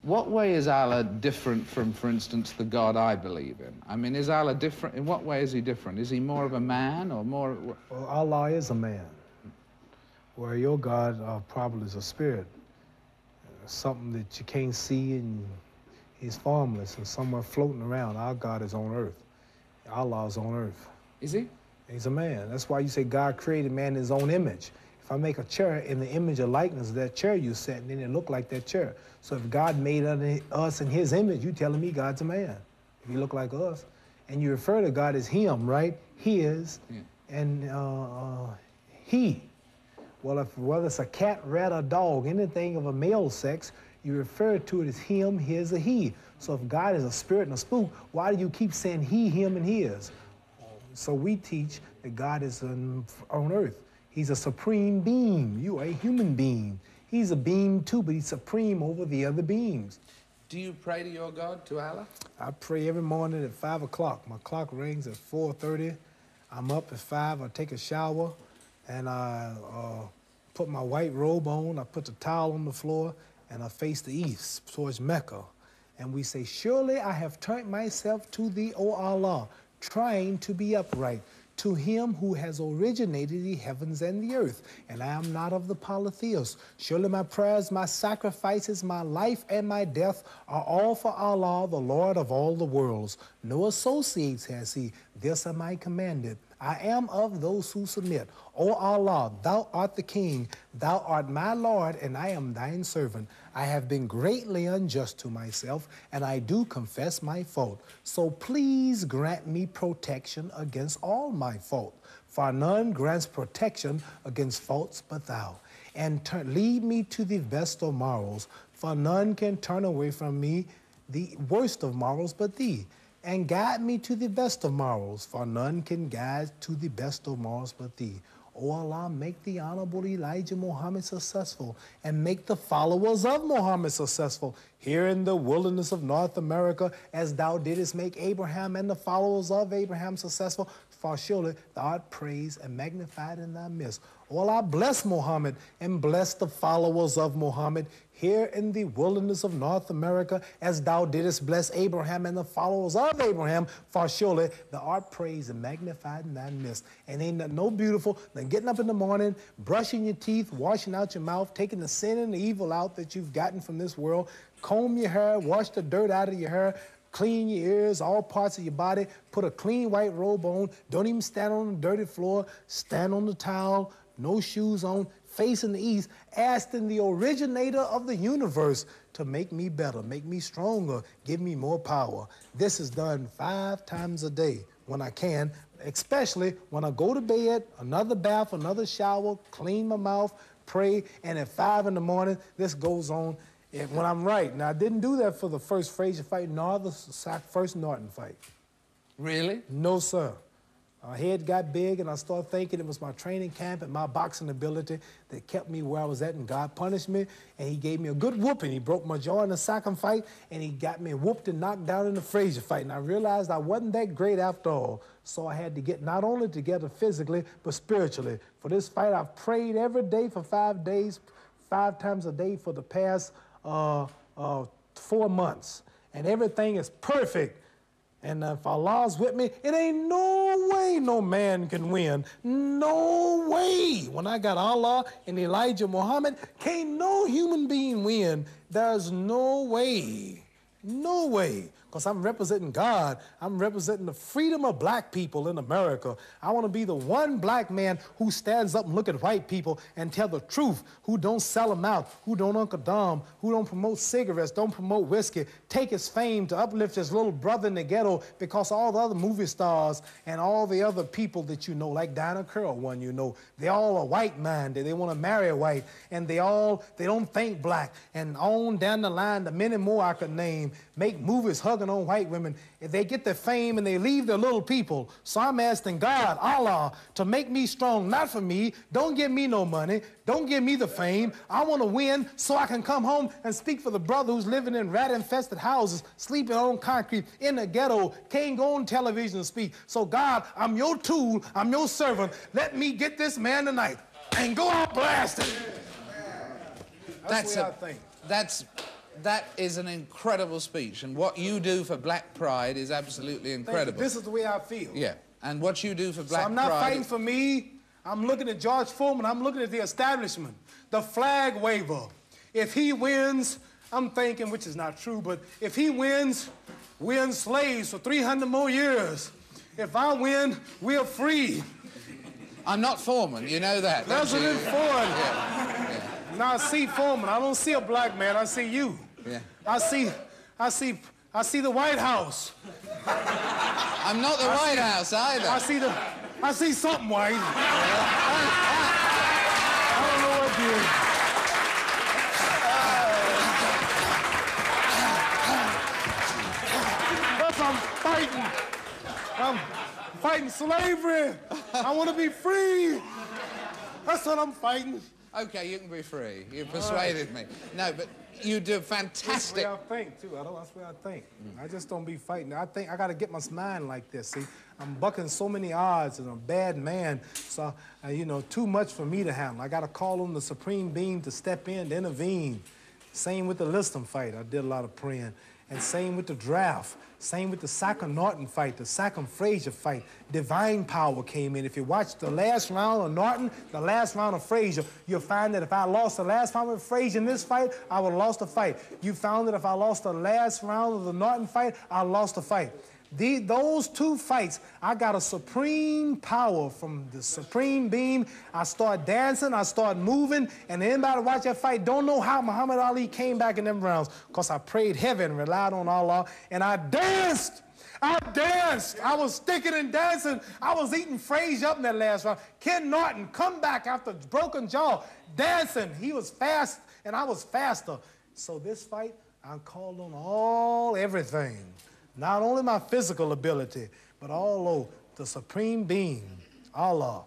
What way is Allah different from, for instance, the God I believe in? I mean, is Allah different? In what way is he different? Is he more of a man or more... Well, Allah is a man, where your God probably is a spirit, something that you can't see, and he's formless and somewhere floating around. Our God is on earth. Allah is on earth. Is he? He's a man. That's why you say God created man in his own image. If I make a chair in the image or likeness of that chair you sat in, then it look like that chair. So if God made us in his image, you telling me God's a man. If he look like us. And you refer to God as him, right? His, yeah. And he. Well, whether it's a cat, rat, or dog, anything of a male sex, you refer to it as him, his, or he. So if God is a spirit and a spook, why do you keep saying he, him, and his? So we teach that God is on earth. He's a supreme being. You are a human being. He's a being too, but he's supreme over the other beings. Do you pray to your God, to Allah? I pray every morning at 5 o'clock. My clock rings at 4:30. I'm up at 5. I take a shower, and I put my white robe on. I put the towel on the floor, and I face the east towards Mecca. And we say, surely I have turned myself to thee, O Allah, trying to be upright, to him who has originated the heavens and the earth, and I am not of the polytheists. Surely my prayers, my sacrifices, my life, and my death are all for Allah, the Lord of all the worlds. No associates has he. This am I commanded. I am of those who submit. O Allah, thou art the king, thou art my Lord, and I am thine servant. I have been greatly unjust to myself, and I do confess my fault. So please grant me protection against all my fault, for none grants protection against faults but thou. And lead me to the best of morals, for none can turn away from me the worst of morals but thee. And guide me to the best of morals, for none can guide to the best of morals but thee. O Allah, make the Honorable Elijah Muhammad successful, and make the followers of Muhammad successful here in the wilderness of North America, as thou didst make Abraham and the followers of Abraham successful, for surely thou art praised and magnified in thy midst. O Allah, bless Muhammad and bless the followers of Muhammad here in the wilderness of North America, as thou didst bless Abraham and the followers of Abraham, for surely thou art praised and magnified in thy midst. And ain't nothing no beautiful than getting up in the morning, brushing your teeth, washing out your mouth, taking the sin and the evil out that you've gotten from this world, comb your hair, wash the dirt out of your hair, clean your ears, all parts of your body, put a clean white robe on, don't even stand on the dirty floor, stand on the towel, no shoes on, facing the east, asking the originator of the universe to make me better, make me stronger, give me more power. This is done 5 times a day when I can, especially when I go to bed, another bath, another shower, clean my mouth, pray, and at 5 in the morning, this goes on when I'm right. Now, I didn't do that for the first Frazier fight, nor the first Norton fight. Really? No, sir. My head got big, and I started thinking it was my training camp and my boxing ability that kept me where I was at, and God punished me, and he gave me a good whooping. He broke my jaw in the second fight, and he got me whooped and knocked down in the Frazier fight, and I realized I wasn't that great after all, so I had to get not only together physically, but spiritually. For this fight, I've prayed every day for 5 days, 5 times a day for the past 4 months, and everything is perfect. And if Allah's with me, it ain't no way no man can win. No way. When I got Allah and Elijah Muhammad, can't no human being win. There's no way. No way. Because I'm representing God. I'm representing the freedom of black people in America. I want to be the one black man who stands up and look at white people and tell the truth, who don't sell them out, who don't Uncle Dom, who don't promote cigarettes, don't promote whiskey, take his fame to uplift his little brother in the ghetto, because all the other movie stars and all the other people that you know, like Dinah Curl, one you know, they all are white-minded. They want to marry a white, and they don't think black. And on down the line, the many more I could name, make movies hugging on white women. If they get their fame and they leave their little people. So I'm asking God, Allah, to make me strong, not for me. Don't give me no money. Don't give me the fame. I want to win so I can come home and speak for the brother who's living in rat-infested houses, sleeping on concrete, in the ghetto, can't go on television and speak. So God, I'm your tool, I'm your servant. Let me get this man tonight and go out blasting. That's the way I think. That is an incredible speech, and what you do for Black Pride is absolutely incredible. This is the way I feel. Yeah, and what you do for Black Pride... So I'm not fighting for me. I'm looking at George Foreman. I'm looking at the establishment, the flag waver. If he wins, I'm thinking, which is not true, but if he wins, we're enslaved for 300 more years. If I win, we're free. I'm not Foreman, you know that. President Ford. Yeah. Now I see Foreman. I don't see a black man. I see you. Yeah. I see the White House. I'm not the White House either. I see something white. I don't know what it is. But I'm fighting. I'm fighting slavery. I want to be free. That's what I'm fighting. Okay, you can be free. You persuaded me. No, but you do fantastic... That's the way I think, too. That's the way I think. I just don't be fighting. I think I got to get my mind like this, see? I'm bucking so many odds, and I'm a bad man, so, you know, too much for me to handle. I got to call on the supreme being to step in, to intervene. Same with the Liston fight. I did a lot of praying. And same with the draft. Same with the Sacker-Norton fight, the Sacker-Frazier fight. Divine power came in. If you watch the last round of Norton, the last round of Frazier, you'll find that if I lost the last round of Frazier in this fight, I would have lost the fight. You found that if I lost the last round of the Norton fight, I lost the fight. Those two fights, I got a supreme power from the supreme being. I start dancing, I start moving, and anybody watch that fight don't know how Muhammad Ali came back in them rounds, because I prayed heavy and relied on Allah, and I danced. I danced. I was sticking and dancing. I was eating Frazier up in that last round. Ken Norton come back after broken jaw, dancing. He was fast, and I was faster. So this fight, I called on everything. Not only my physical ability, but all the supreme being, Allah.